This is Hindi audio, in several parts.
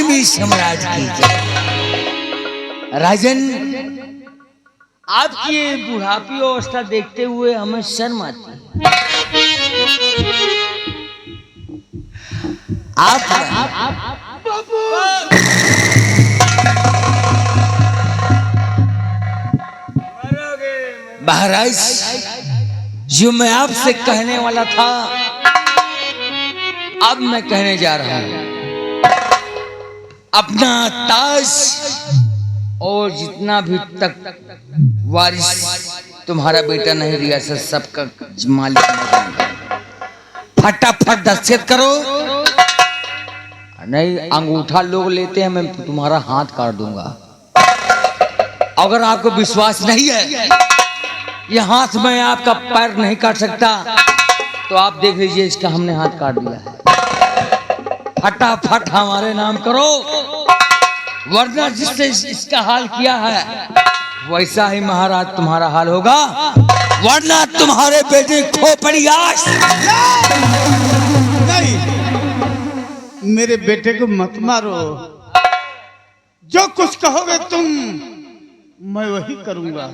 भी सम्राट की जय। राजन, आपकी ये बुढ़ापी अवस्था देखते हुए हमें शर्म आती है। आप महाराज, जो मैं आपसे कहने वाला था अब मैं कहने जा रहा हूं। अपना ताज और जितना भी तक वारिस तुम्हारा बेटा नहीं, रियासत सबका मालिक मैं बनूंगा। फटाफट दस्तखत करो, नहीं अंगूठा लोग लेते हैं, मैं तुम्हारा हाथ काट दूंगा। अगर आपको विश्वास नहीं है ये हाथ में आपका पैर नहीं काट सकता तो आप देख लीजिए, इसका हमने हाथ काट दिया है। फटाफट हमारे नाम करो, वरना जिससे इसका हाल किया है वैसा ही महाराज तुम्हारा हाल होगा, वरना तुम्हारे बेटे खोपड़ियास। नहीं, मेरे बेटे को मत मारो। जो कुछ कहोगे तुम मैं वही करूंगा।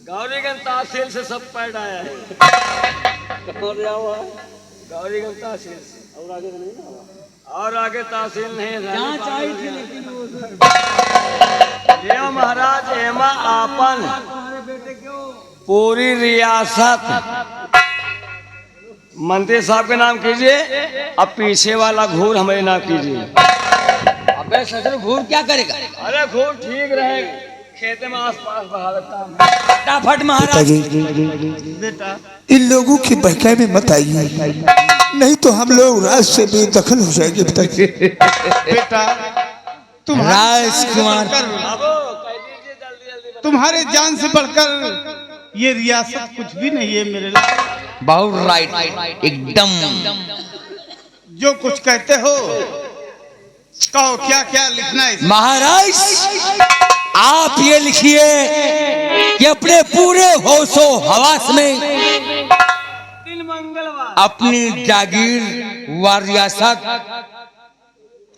गौरीगंज तहसील से सब पैड आया है। गौरीगंज तहसील से और आगे नहीं ना, और आगे तहसील नहीं है। ये महाराज एमा आपन पूरी रियासत मंत्री साहब के नाम कीजिए, अब पीछे वाला घूर हमारे नाम कीजिए। अबे ससुर घूर क्या करेगा? अरे घूर ठीक रहेगा, खेते में आसपास बढ़ा देता हूं। फटाफट महाराज। बेटा, इन लोगों की बहकाई में मत आइए, नहीं तो हम लोग राज से बेदखल हो जाएंगे। बेटा राजकुमार, तुम्हारे जान से बढ़कर ये रियासत कुछ भी नहीं है मेरे लिए। बहुत राइट, एकदम। जो कुछ कहते हो कहो, क्या क्या लिखना है? महाराज आप ये लिखिए कि अपने पूरे होशो हवास में अपनी जागीर व रियासत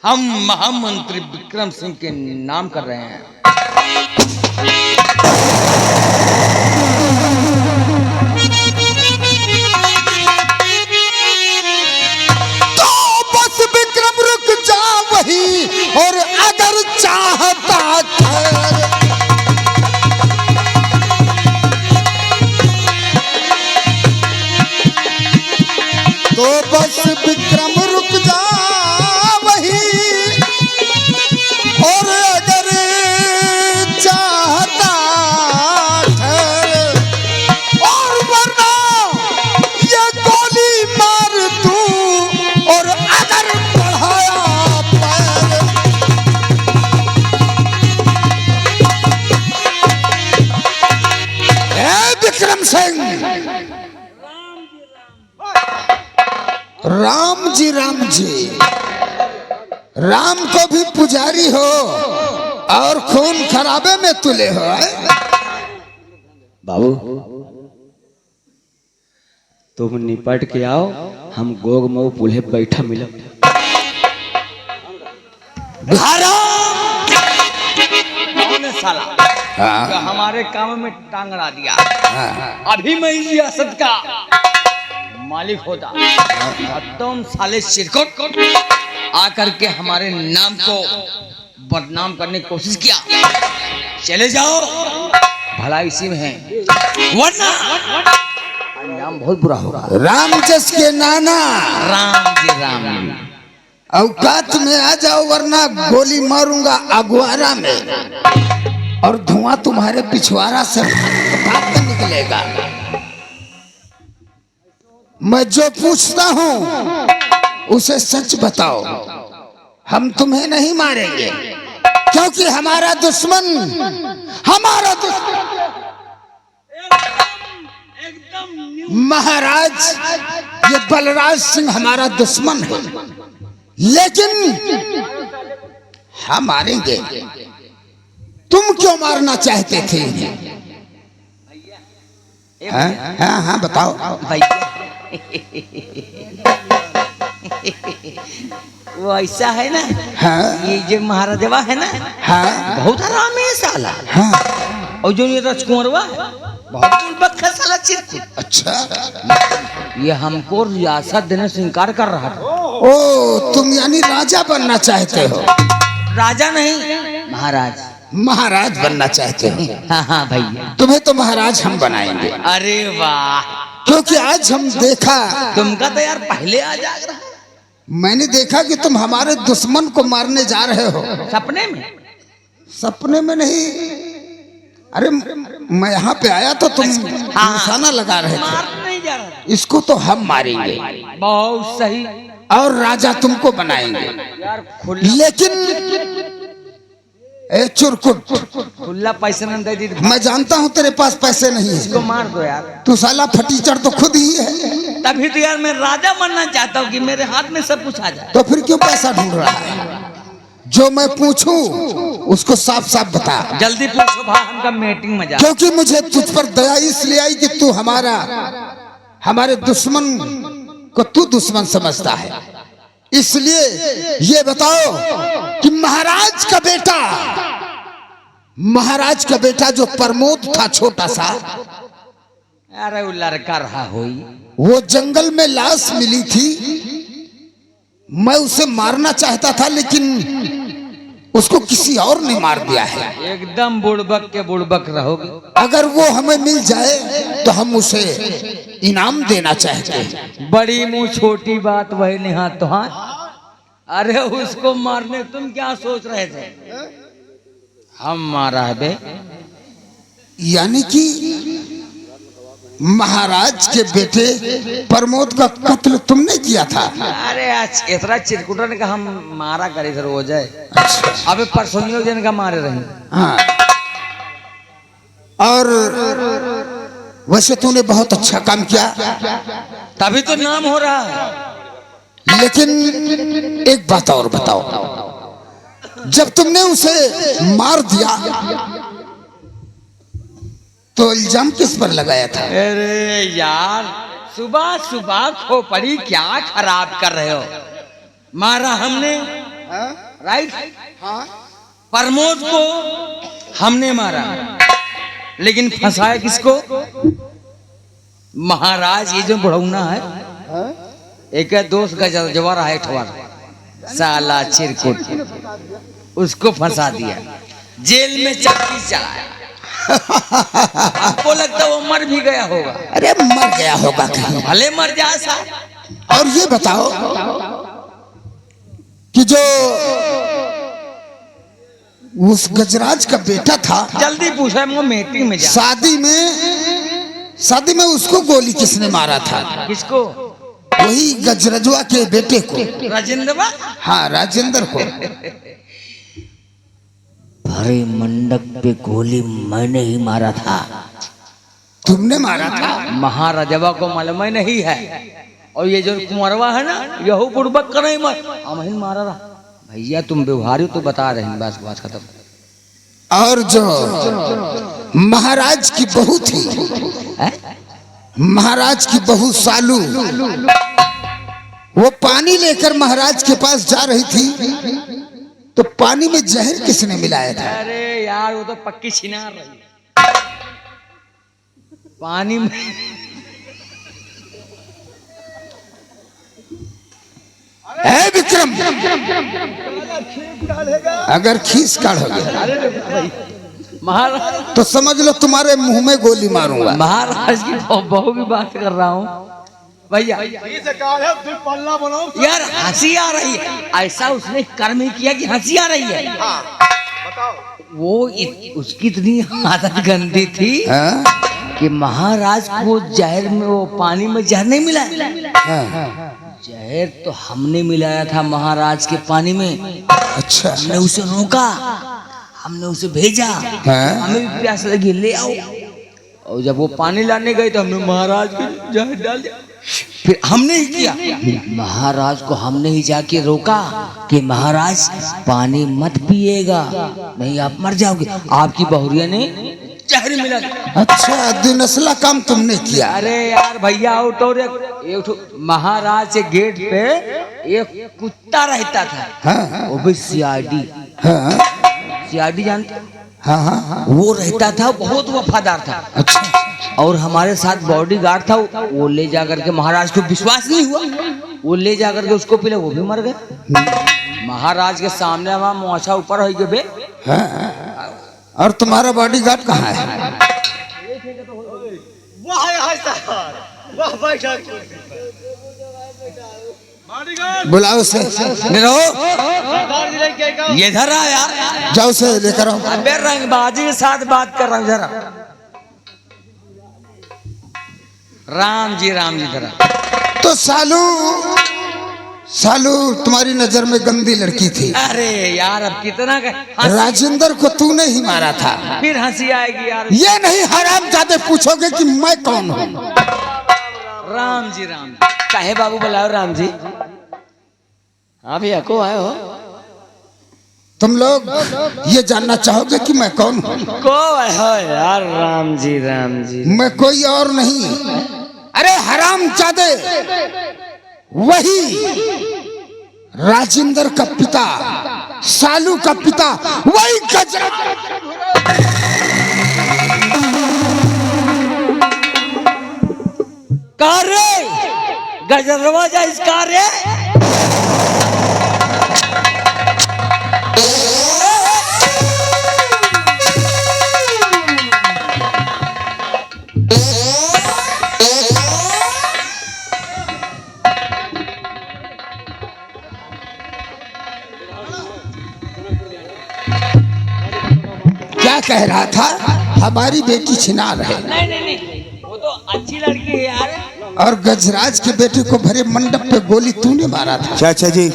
हम महामंत्री विक्रम सिंह के नाम कर रहे हैं। तो बस विक्रम रुक जा वही, और अगर चाहता ठहर। तो बस विक्रम रुक जा वही, और अगर चाहता ठहर, और वरना ये गोली मार तू, और अगर बढ़ाया पैर। ए विक्रम सिंह, राम जी राम को भी पुजारी हो और खून खराबे में तुले हो। बाबू तुम निपट के आओ, हम गोग मऊ पुल्हे बैठा मिलब। कौन है साला जो हमारे काम में टांग अड़ा दिया? अभी मैं इस रियासत का मालिक होता और तुम साले चिरकुट आकर के हमारे नाम को बदनाम करने की कोशिश किया। चले जाओ, भला इसी में है, वरना अंजाम बहुत बुरा होगा। राम जस के नाना, राम जी राम। औकात में आ जाओ, वरना गोली मारूंगा अगुआरा में, और धुआं तुम्हारे पिछवाड़ा से निकलेगा। मैं जो पूछता हूँ उसे सच बताओ, हम तुम्हें नहीं मारेंगे, क्योंकि हमारा दुश्मन महाराज ये बलराज सिंह हमारा दुश्मन है, लेकिन हम मारेंगे। तुम क्यों मारना चाहते थे? हाँ बताओ। भैया वो ऐसा है ना, हाँ ये जो महाराजवा है ना, हाँ बहुत आराम है साला। हाँ। और जो ये राजकुंवरवा है, बहुत बुड़बक है साला चिरकुट। अच्छा, ये हमको रियासत देने से इनकार कर रहा था। ओ तुम यानी राजा बनना चाहते हो? राजा नहीं, महाराज। महाराज बनना चाहते हो? हाँ हाँ भैया, तुम्हें तो महाराज हम बनाएंगे, अरे वाह, क्योंकि आज हम देखा, तुमका तो यार पहले आ जाग रहा है। मैंने देखा कि तुम हमारे दुश्मन को मारने जा रहे हो। सपने में? सपने में नहीं, अरे मैं यहाँ पे आया तो तुम निशाना लगा रहे थे। मार नहीं जा रहा था। इसको तो हम मारेंगे बहुत सही और राजा तुमको बनाएंगे। यार, खुला लेकिन ए चुरकुट, खुला पैसे न दे दी मैं जानता हूँ तेरे पास पैसे नहीं है, इसको मार दो यार। तू साला फटीचर तो खुद ही है, तभी तो यार मैं राजा बनना चाहता हूँ कि मेरे हाथ में सब कुछ आ जाए। तो फिर क्यों पैसा ढूंढ रहा है? जो मैं पूछूं उसको साफ साफ बता, जल्दी पूछो भाई, हमका मीटिंग में जा। क्योंकि मुझे तुझ पर दया इसलिए आई कि तू हमारे दुश्मन को तू दुश्मन समझता है। इसलिए ये बताओ कि महाराज का बेटा जो प्रमोद था छोटा सा, अरे वो लड़का रहा होई, वो जंगल में लाश मिली थी, मैं उसे मारना चाहता था लेकिन उसको किसी और ने मार दिया है। एकदम बुड़बक के बुड़बक रहोगे। अगर वो हमें मिल जाए तो हम उसे इनाम देना चाहते हैं। बड़ी मुंह छोटी बात वही नहीं हाथ तो हाथ। अरे उसको मारने तुम क्या सोच रहे थे? हम मारा है बे। यानी कि महाराज के बेटे प्रमोद का कत्ल तुमने किया था? अरे आज इतना चिरकुटन का हम मारा करे थे रोज है। अच्छा। अबे परसों दिन का मारे रहे। हाँ, और वैसे तूने बहुत अच्छा काम किया, तभी तो नाम हो रहा है। लेकिन एक बात और बताओ, जब तुमने उसे मार दिया तो इल्जाम किस पर लगाया था? अरे यार, सुबह सुबह खोपड़ी क्या खराब कर रहे हो? मारा हमने, राइट? प्रमोद को हमने मारा, लेकिन फंसाया किसको? महाराज। ये जो बुढ़ौना है, एक दोस्त का जवार है ठवार, साला चिरकुट, उसको फंसा दिया, जेल में चाबी चलाया। आपको लगता है वो मर भी गया होगा? अरे मर गया होगा कहीं। भले मर जाए सा। और ये बताओ कि जो उस गजराज का बेटा था, जल्दी पूछो, वो मीटिंग में जा। शादी में उसको गोली किसने मारा था? किसको? वही गजरजवा के बेटे को, राजेंद्र। हाँ, राजेंद्र को। भरे मंडप पे गोली मैंने ही मारा था। तुमने मारा था? महाराजवा को मालूम नहीं है। और ये जो कुंवरवा है ना, यहू बुड़बक कर नहीं हम ही मारा रहा। भैया तुम व्यवहारी तो बता रहे हैं, बस बात खत्म। और जो महाराज की बहू थी, महाराज की बहू सालू, वो पानी लेकर महाराज के पास जा रही थी, तो पानी में जहर किसने मिलाया था? अरे यार, वो तो पक्की छिनार रही। पानी में है विक्रम, अगर खींच काढ़ोगे महाराज तो समझ लो तुम्हारे मुंह में गोली मारूंगा। महाराज की बहू की बात कर रहा हूँ भैया। यार हंसी आ रही है, ऐसा उसने कर्म ही किया कि हंसी आ रही है। वो उसकी इतनी आदत गंदी थी कि महाराज को जहर में, वो पानी में जहर नहीं मिला। जहर तो हमने मिलाया था महाराज के पानी में। अच्छा। हमने उसे रोका, हमने उसे भेजा, हमें भी प्यास लगी, ले आओ। और जब वो पानी लाने गए तो हमने महाराज को जहर डाल दिया। फिर हमने ही किया, महाराज को हमने ही जाके रोका कि महाराज पानी मत पिएगा, नहीं आप मर जाओगे। आपकी बहुरिया ने जहर मिला। अच्छा, दिनसला काम तुमने किया। अरे यार भैया आउट और एक महाराज के गेट पे एक कुत्ता रहता था। हाँ वो भी सीआईडी। हाँ सीआईडी जानते? हाँ हाँ। वो रहता था, बहुत वफादार था। अच्छा, और हमारे साथ बॉडीगार्ड था। वो ले जा करके, महाराज को विश्वास नहीं हुआ, वो ले जा करके उसको पिला, वो भी मर गए। महाराज के सामने वहां मोछा ऊपर हो गए। हाँ। और तुम्हारा बॉडीगार्ड कहाँ है? बुलाओ उसे। ये इधर आ यार, जाओ उसे लेकर आओ। अबे रंगबाजी के साथ बात कर रहा हूँ जरा। राम जी जरा। तो सालू तुम्हारी नजर में गंदी लड़की थी। अरे यार अब कितना राजेंद्र को तूने ही मारा था। फिर हंसी आएगी यार। ये नहीं हराम जाते पूछोगे कि मैं कौन हूँ। राम जी काहे बाबू बुलाओ राम जी? हाँ भैया को आए हो? तुम लोग ये जानना चाहोगे कि मैं कौन हूँ? को आए हो यार? राम जी मैं कोई और नहीं, अरे हराम जादे वही राजेंद्र का पिता, सालू का पिता, वही गजरा। कार्य गजरवा जा इस कार्य। क्या कह रहा था? हमारी बेटी छिना रहे। नहीं, वो तो अच्छी लड़की है यार। और गजराज के बेटे को भरे मंडप पे गोली तूने मारा था। चाचा जी,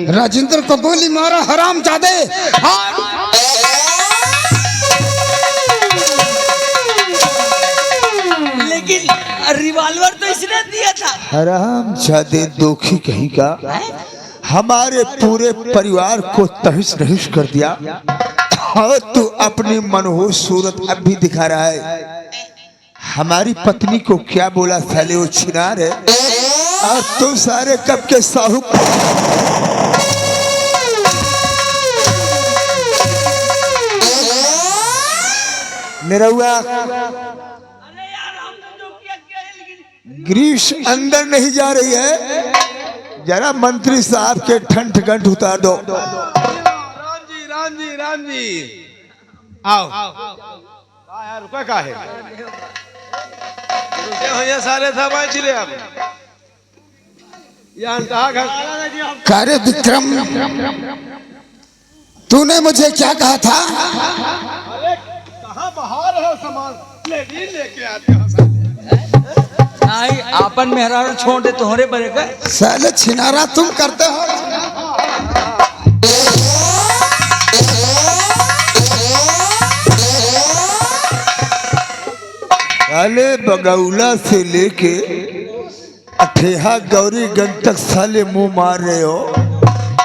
राजेंद्र को गोली मारा हराम जादे। लेकिन रिवॉल्वर तो इसने दिया था। हराम जादे दोखी कहीं का, हमारे पूरे परिवार को तहस नहिश कर दिया। और तू अपनी मनहूस सूरत अब भी दिखा रहा है। हमारी पत्नी को क्या बोला साले, वो छिनार है। और तुम सारे कब के साहू। मेरा हुआ ग्रीस अंदर नहीं जा रही है। जरा मंत्री साहब के ठंठ गंठ उतार दो। राम जी आओ। यार रुपए का है? भैया सारे था मैं चिले अब कार्य विक्रम, तूने मुझे क्या कहा था? कहाँ बाहर है सामान लेके आते हो। नहीं आपन मेहरारू छोड़ दे तोहरे बड़े का। साले छिनारा तुम करते हो। साले बगौला से लेके अठेहा गौरीगंज तक साले मुंह मार रहे हो।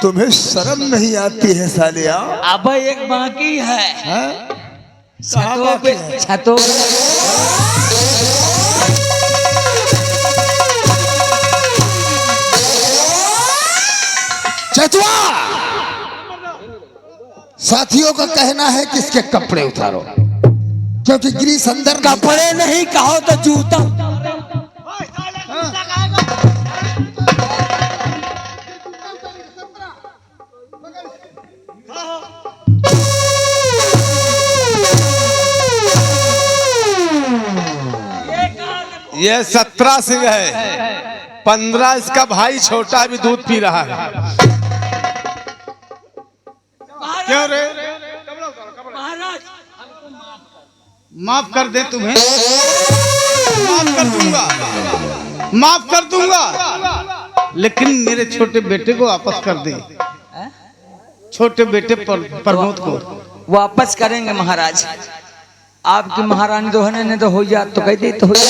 तुम्हें शर्म नहीं आती है साले? अब एक बाकी है। छतों पे चचुआ, साथियों का कहना है कि इसके कपड़े उतारो, क्योंकि ग्रीस अंदर। कपड़े नहीं कहो तो जूता। ये 17 सिंह है, 15 इसका भाई छोटा भी दूध पी रहा है। क्यों रे? महाराज माफ कर दे तुम्हें, माफ कर दूंगा, लेकिन मेरे छोटे बेटे को वापस कर दे। छोटे बेटे प्रमोद को वापस करेंगे महाराज। आपकी महारानी दोहने ने तो हो जा तो कह दे तो हो जा।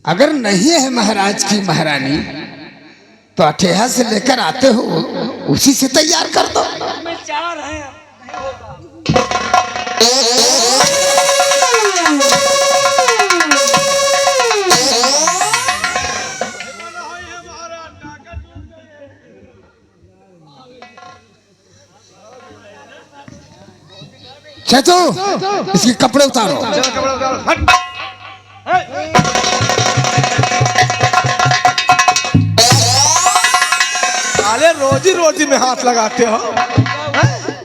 अगर नहीं है महाराज की महारानी तो अठेहा से लेकर आते हो उसी से तैयार कर दो। में 4 हैं। चचो इसके कपड़े उतारो। साले रोजी रोजी में हाथ लगाते हो।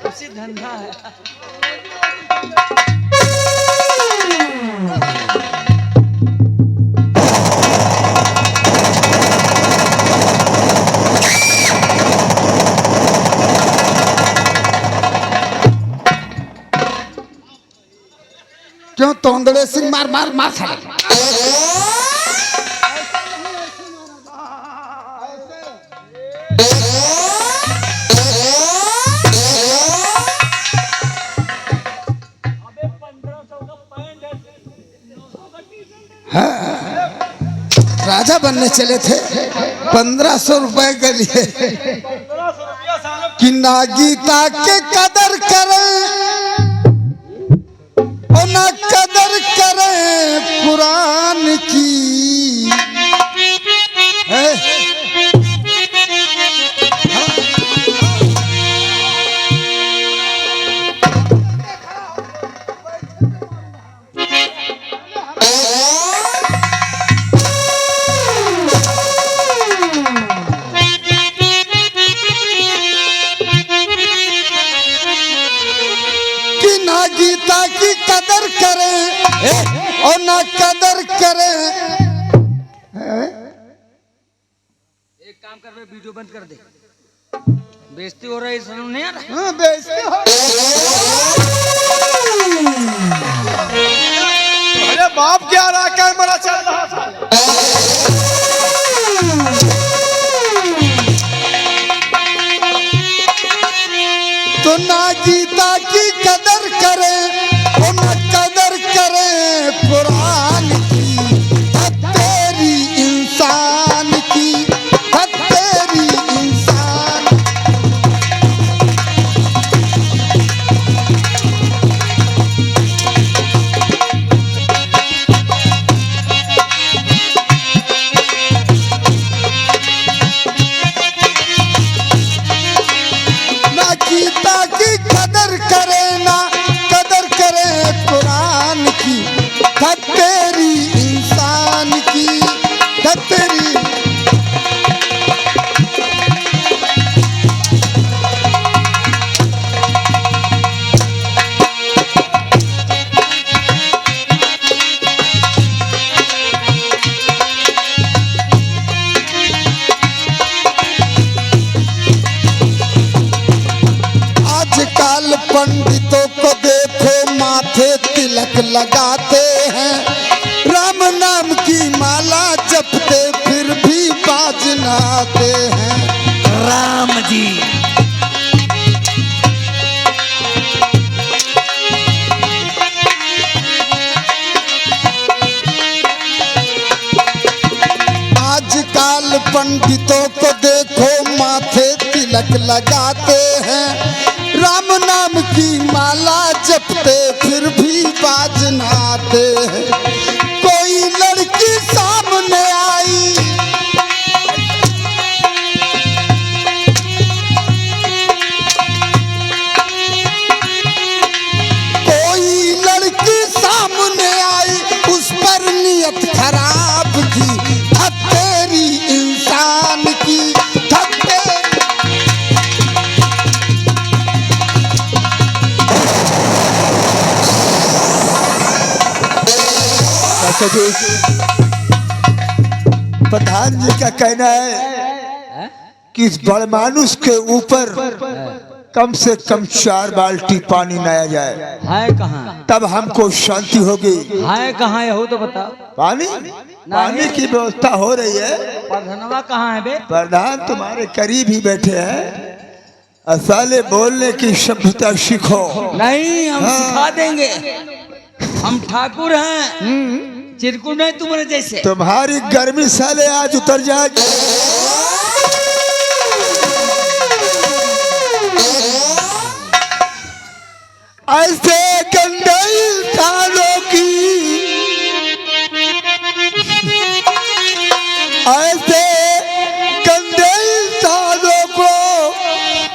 उसी धंधा है। क्यों तोंदड़े सिंह मार मार मार साले। राजा बनने चले थे 1500 रुपए के लिए कि ना गीता के कदर करें और ना कदर करें कुरान की। है? गीता की कदर करें और ना कदर करें। एक काम कर, वीडियो बंद कर दे। बेइज्जती हो रही है, समझ नहीं आ रहा। हाँ बेइज्जती हो। अरे बाप क्या रहा, कैमरा चल रहा था। तो ना गीता की कदर करें और ना कदर करें कुरान की। तेरी इंसान की, तेरी इंसान। ना गीता की कदर करे ना कदर करे कुरान की। तेरी इंसान की, तेरी। आजकल पंडितों को देखो माथे तिलक लगाते हैं, राम नाम की माला जपते फिर भी बाज न आते हैं। राम जी आजकल पंडितों को देखो माथे तिलक लगाते हैं, राम नाम की माला जपते फिर भी बाज न आते हैं। कोई लड़की सामने आई कोई लड़की सामने आई उस पर नियत खराब थी। तेरी इंसान की प्रधान जी का कहना है कि इस बड़े मानुष के ऊपर कम से कम 4 बाल्टी पानी नया जाए, है कहाँ? तब हमको शांति होगी। है कहाँ है हो तो बताओ। पानी पानी की व्यवस्था हो रही है। प्रधानवा कहाँ है बे? प्रधान तुम्हारे करीब ही बैठे हैं। असाले बोलने की सभ्यता सीखो। नहीं, हम सिखा देंगे। हम ठाकुर हैं, चिरकुट नहीं तुम्हारे जैसे। तुम्हारी गर्मी साले आज उतर जाए। ऐसे गंदे इंसानों की, ऐसे गंदे इंसानों को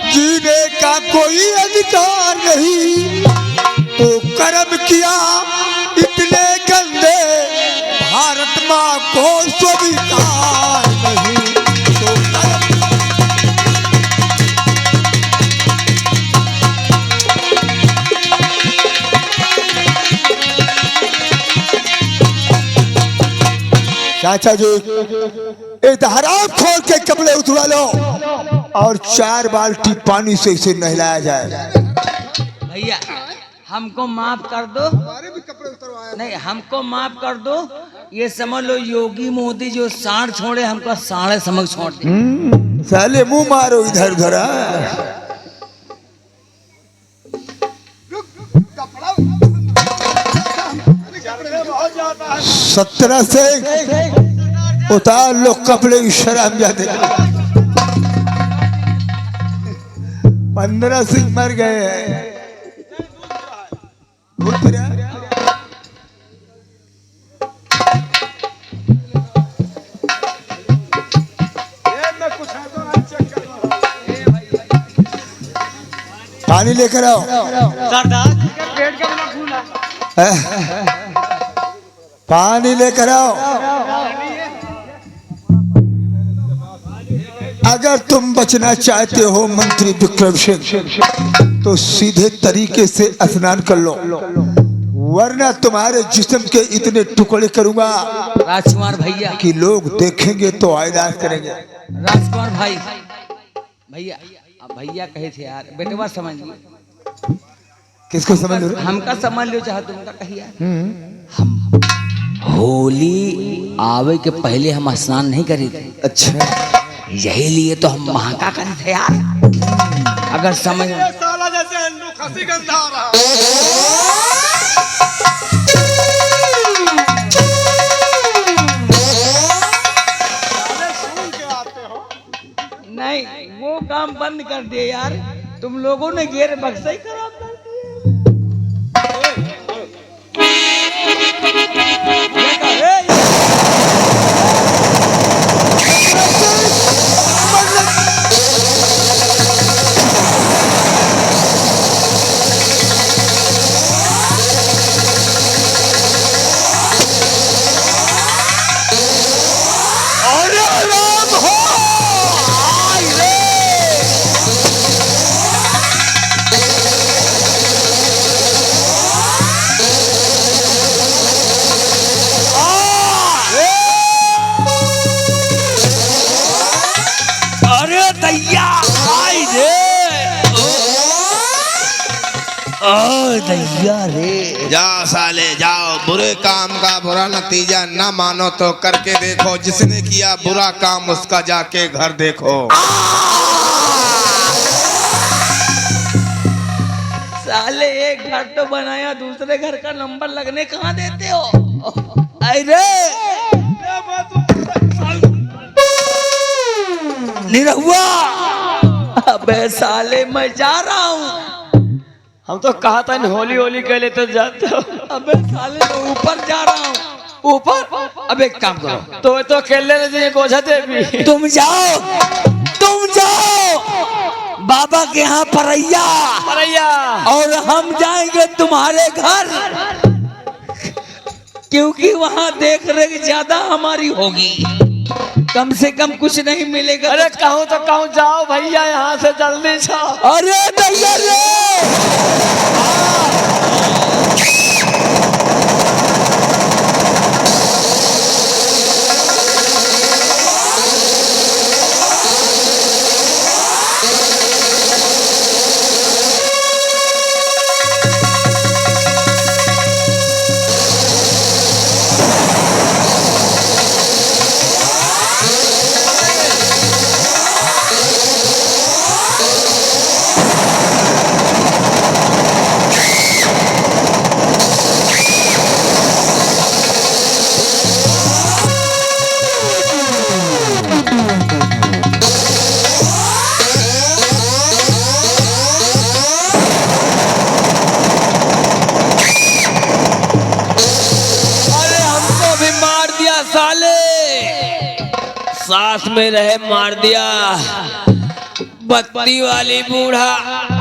जीने का कोई अधिकार नहीं। तो कर्म किया इतने गंदे, भारत माँ को स्वीकार नहीं। तो कर्म चाचा जी एक हराम खोल के कपड़े उतरवा लो और 4 बाल्टी पानी से इसे नहलाया जाए। भैया हमको माफ कर दो। नहीं हमको माफ कर दो। ये समझ लो योगी मोदी जो साढ़ छोड़े हमको साढ़े समझ छोड़ दे। साले मुंह मारो इधर उधर। 17 से उतार लो कपड़े की शराब जाते। 15 सिंह मर गए हैं। पानी लेकर आओ। पानी लेकर आओ। अगर तुम बचना चाहते हो मंत्री विक्रम सिंह तो सीधे तरीके से स्नान कर लो, वरना तुम्हारे जिस्म के इतने टुकड़े करूंगा राजकुमार भैया कि लोग देखेंगे तो आयदार करेंगे। राजकुमार भाई भैया भैया कहे थे यार बेटवा समझ लो। किसको समझ लो? हमका समझ लो चाहे तुमका कहिए। हम होली आवे के पहले हम स्नान नहीं करे थे। अच्छा यही लिए तो हम महाका करे थे यार। अगर समझ साला जैसे अंडू खसी गंधा आ रहा। नहीं वो काम बंद कर दिए यार। तुम लोगों ने गेर बक्सा ही खराब कर दैया रे। जाओ साले जाओ, बुरे काम का बुरा नतीजा न मानो तो करके देखो। जिसने किया बुरा काम उसका जाके घर देखो। साले एक घर तो बनाया दूसरे घर का नंबर लगने कहाँ देते हो? अरे निरहुआ, अबे साले मैं जा रहा हूँ। हम तो कहा था होली होली के लिए तो जाते हो। अबे साले मैं ऊपर जा रहा हूँ। ऊपर? अब एक काम करो तो खेलने नहीं गोझा देवी। तुम जाओ बाबा के यहाँ परैया और हम जाएंगे तुम्हारे घर, क्योंकि वहाँ देख रेख ज्यादा हमारी होगी। कम से कम कुछ नहीं मिलेगा। अरे कहूँ तो कहूँ जाओ भैया यहाँ से जल्दी जाओ। अरे भैया साथ में रहे मार दिया। बत्ती वाली बूढ़ा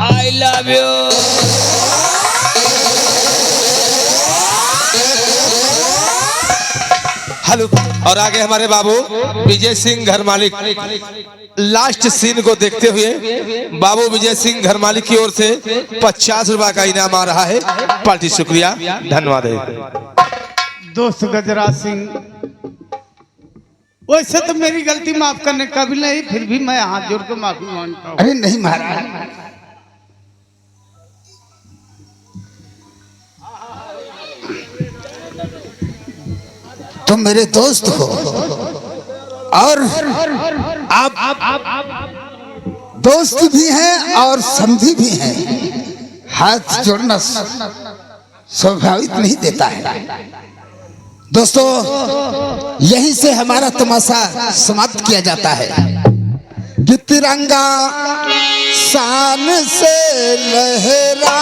आई लव यू। हेलो। और आगे हमारे बाबू विजय सिंह घर मालिक लास्ट सीन को देखते हुए बाबू विजय सिंह घर मालिक की ओर से 50 रुपए का इनाम आ रहा है। पार्टी शुक्रिया, धन्यवाद है। दोस्त गजराज सिंह, वैसे तो मेरी गलती माफ करने का भी नहीं, फिर भी मैं हाथ जोड़ कर माफी मांगता हूँ। अरे नहीं महाराज, तुम मेरे दोस्त हो और आप दोस्त भी हैं और समझी भी हैं। हाथ जोड़ना स्वाभाविक नहीं देता है। दोस्तों, यहीं से हमारा तमाशा समाप्त किया जाता है कि तिरंगा शान से लहरा